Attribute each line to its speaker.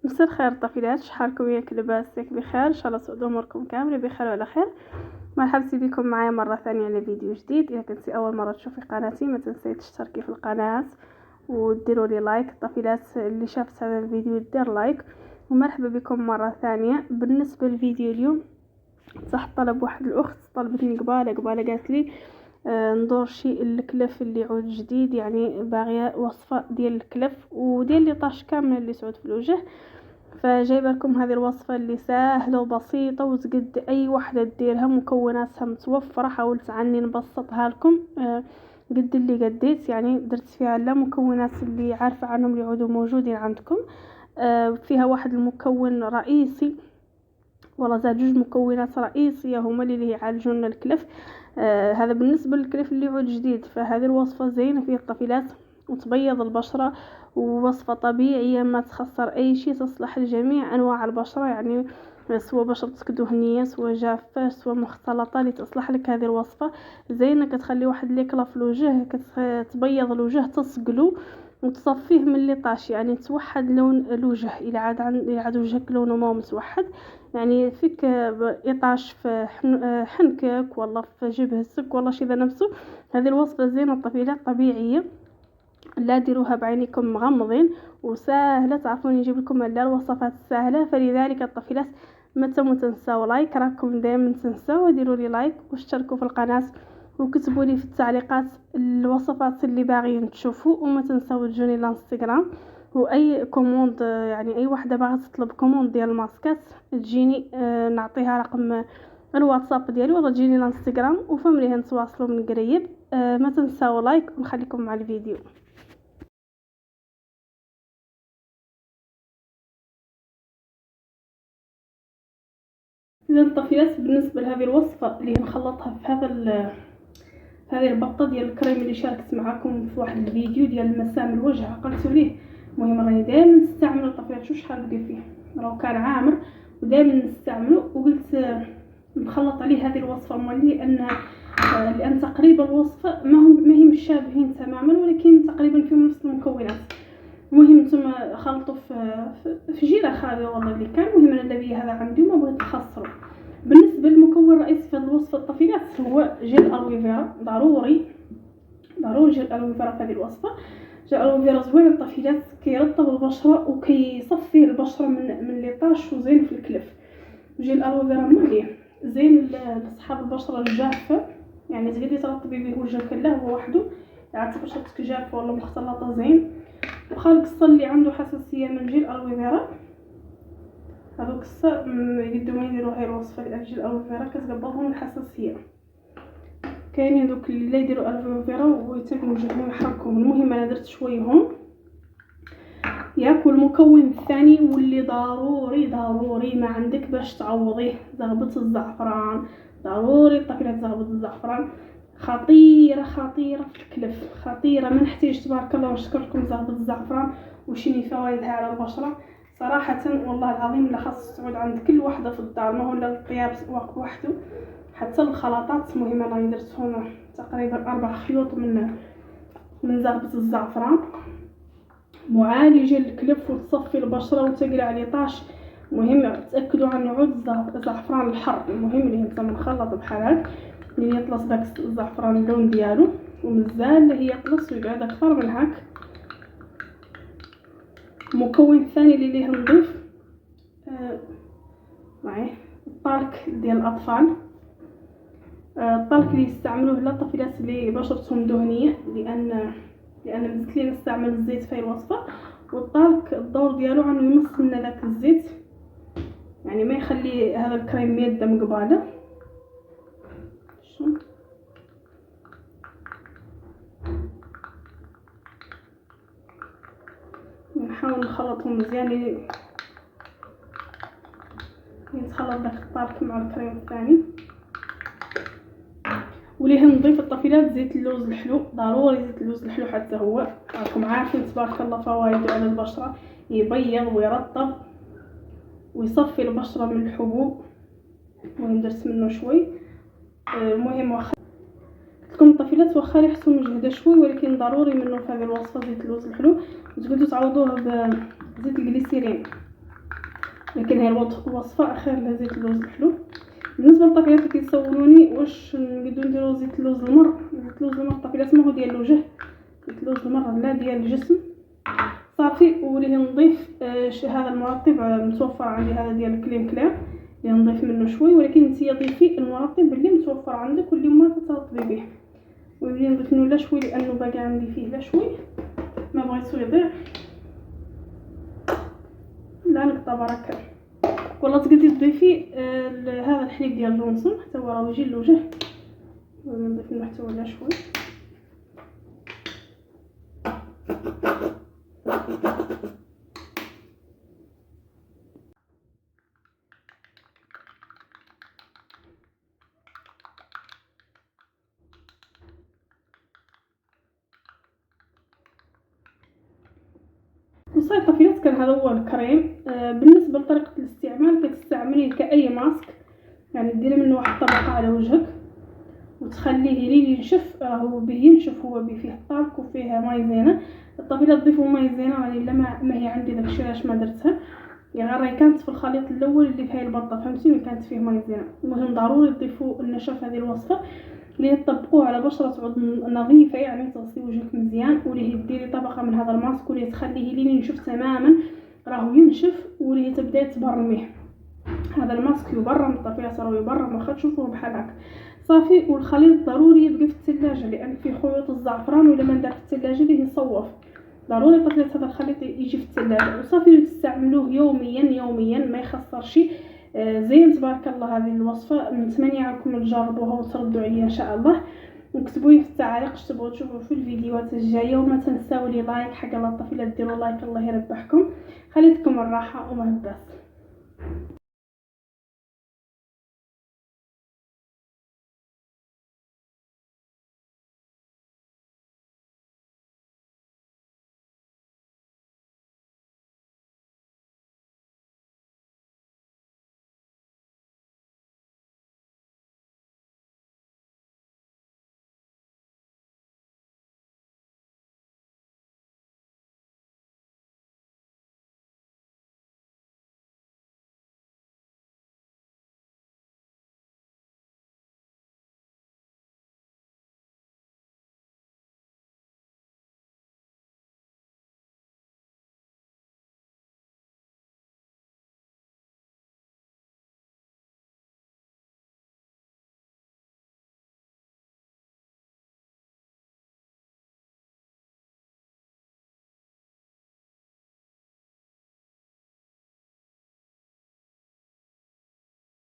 Speaker 1: مساء الخير طفيلات، شحالكم؟ ياك لاباس؟ ياك بخير؟ ان شاء الله سعود اموركم كامله بخير وعلى خير. مرحبا بكم معايا مره ثانيه على فيديو جديد. اذا كنتي اول مره تشوفي قناتي ما تنسيش تشتركي في القناه وديروا لي لايك. الطفيلات اللي شافت هذا الفيديو دير لايك. ومرحبا بكم مره ثانيه. بالنسبه للفيديو اليوم تحت طلب واحد الاخت طلبتني قباله قالت لي ندور شيء الكلف اللي عود جديد، يعني باغيه وصفه ديال الكلف وديال لي طاش كامله اللي سعود في الوجه. فجايبه لكم هذه الوصفه اللي سهله وبسيطه وتقد اي وحده ديرها، مكوناتها متوفره. حاولت عني نبسطها لكم قد اللي قديت، يعني درت فيها لا مكونات اللي عارفه عنهم اللي يعودوا موجودين عندكم. فيها واحد المكون رئيسي، والله زاد جوج مكونات رئيسيه هما اللي يعالجوا لنا الكلف. هذا بالنسبه للكلف اللي يعود جديد. فهذه الوصفه زينه فيها الطفيلات وتبيض البشره، ووصفه طبيعيه ما تخسر اي شيء، تصلح لجميع انواع البشره، يعني سواء بشرتك دهنيه سواء جافه سواء مختلطه اللي تصلح لك هذه الوصفه. زينه كتخلي واحد ليكلا في الوجه، كتبيض الوجه، تصقلو وتصفيه من اللي طاش، يعني توحد لون الوجه. الى عاد وجهك لونه ما متوحد، يعني فيك إطاش في حنكك ولا في جبهتك ولا شي ذا نفسه. هذه الوصفة زينة الطفيلات طبيعية، لا ديروها بعينكم مغمضين وسهلة. تعرفوني نجيب لكم على الوصفات السهلة، فلذلك الطفيلات ما تنساو لايك، راكم دائما تنساو ديروا لي لايك واشتركوا في القناة وكتبوا لي في التعليقات الوصفات اللي باغيين تشوفوا. وما تنساو تجوني الانستغرام، واي كوموند، يعني اي وحده باغا تطلب كوموند ديال الماسكات تجيني نعطيها رقم الواتساب ديالي ولا تجيني الانستغرام وفمليه نتواصلوا من قريب. ما تنساو لايك ونخليكم مع الفيديو. اذا الطفيلات بالنسبه لهذه الوصفه اللي نخلطها في هذه البطه ديال الكريم اللي شاركت معكم في واحد الفيديو ديال مسام الوجه عقلتوا ليه. المهم راني دائما نستعمل الطفيلات، شوف شحال بقى فيه، راه كان عامر ودائما نستعمله. وقلت نخلط عليه هذه الوصفه مولي لان تقريبا الوصفه ما هي مشابهين تماما، ولكن تقريبا فيهم نفس المكونات. المهم نتوما خلطوا في جيره خاليه والله اللي كان. المهم انا الذي هذا عندي وما بغيت نخسره. بالنسبه للمكون الرئيسي في هذه الوصفه الطفيلات هو جيل الويفيرا. ضروري جيل الويفيرا في هذه الوصفه. جيل الويفيرا زوين الطفيلات، كيرطب البشره وكيصفي البشره من لي طاش، وزين في الكلف. جيل الويفيرا مليح زين لاصحاب البشره الجافه، يعني تقدري ترطبي به وجهك لا هو وحده. يعني بشرتك جافه ولا مختلطه زين. وخالق اللي عنده حساسيه من جيل الويفيرا هذوك يقدروا ما يديروا هاي الوصفه ديال جيل الويفيرا، كتقبضهم الحساسيه. كاينين دوك اللي لا يديروا الويفيرا ويتموا وجههم يحركهم. المهم انا درت شويهم. ياكل المكون الثاني واللي ضروري ما عندك باش تعوضيه، زغبه الزعفران. ضروري الطفيلات زغبه الزعفران خطيره في الكلف، خطيره. ما نحتاج تبارك الله ونشكر لكم زغبه الزعفران وشني فوائدها على البشره صراحه. والله العظيم لا خاص تعود عند كل وحده في الدار، ما هو الا الطياب وحده، حتى الخلطات. المهم انا درت هنا تقريبا 4 خيوط من زغبه الزعفران، معالجه للكلف وتصفي البشره وتقلع لي طاش. المهم تاكدوا عن عود الزعفران الحر. المهم اللي انت مخلط بحال هكا اللي يطلص داك الزعفران اللون ديالو، ومزال هي يطلص ويقعد اكثر من هكا. المكون الثاني اللي ليه نضيف معي الطالك ديال الاطفال. الطالك اللي يستعملوه لا الطفيلات اللي بشرتهم دهنيه، لان مزيت لي نستعمل الزيت في الوصفه. والطالك الدور ديالو انه يمص لنا داك الزيت، يعني ما يخلي هذا الكريم يدم قباله. نحاول نخلطهم مزيان، يتخلط داك الطالك مع الكريم الثاني. وليه نضيف الطفيلات زيت اللوز الحلو. ضروري زيت اللوز الحلو حتى هو راكم عارفين تبارك الله فوائده على البشره، يبيض ويرطب ويصفي البشره من الحبوب. المهم درت منه شوي. المهم واخا لكم الطفيلات واخا ريحته مجهده شوي، ولكن ضروري منه في هذه الوصفه زيت اللوز الحلو. وتقدروا تعوضوه بزيت الجليسيرين. لكن هي الوصفه اخر لها زيت اللوز الحلو. بالنسبه للطفيلات اللي كيسولوني واش نقدروا نديروا زيت اللوز المر. زيت اللوز المر الطفيلات ما هو ديال الوجه، زيت اللوز المر لا ديال الجسم صافي. وليه نضيف هذا المرطب متوفر عندي، هذا ديال كليم كلير اللي نضيف منه شوي، ولكن نتيا ضيفي المرطب اللي متوفر عندك واللي ما تطبي به. ونولي نضيف له لا شوي لانه باقي عندي فيه لا شوي، ما بغيتو يضيع. لا نقطه بركه. ولا تقدري تضيفي هذا الحليب ديال جونسون حتى هو راه يجي للوجه. ونضيف له حتى هو لا شوي. وصاي الطفيلات كان هذا هو الكريم. بالنسبه لطريقه الاستعمال كتستعمليه كاي ماسك، يعني ديري منه واحد الطبقه على وجهك وتخليه لين ينشف. هو بينشف، هو فيه الطابق وفيه مايزينا. الطفيله تضيفوا مايزينا راني الا ما هي عندي داكشي علاش ما درتها، يعني راهي كانت في الخليط الاول اللي فيه البطه فهمتيني كانت فيه مايزينا. المهم ضروري تضيفوا النشا في هذه الوصفه اللي تطبقوه على بشره تعود نظيفه، يعني تغسلي وجهك مزيان وليه ديري طبقه من هذا الماسك وليه تخليه لين ينشف تماما. راهو ينشف وليه تبداي تبرميه. هذا الماسك يبرم الطفيله، راه يبرم واخا تشوفوه بحال هكا صافي. والخليط ضروري يبقى في الثلاجه لان فيه خيوط الزعفران، ولا ما ندار في الثلاجه ليه يصوف. ضروري الطفيله هذا الخليط يجي في الثلاجه وصافي. تستعملوه يوميا ما يخسرش. زين تبارك الله هذه الوصفه نتمنى عليكم تجربوها وتردوا عليا ان شاء الله، وكتبوا لي في التعاليق اش تبغوا تشوفوا في الفيديوهات الجايه. وما تنساو لي لايك حق الطفيله، ديروا لايك الله يربحكم. خليتكم الراحه وما هباس.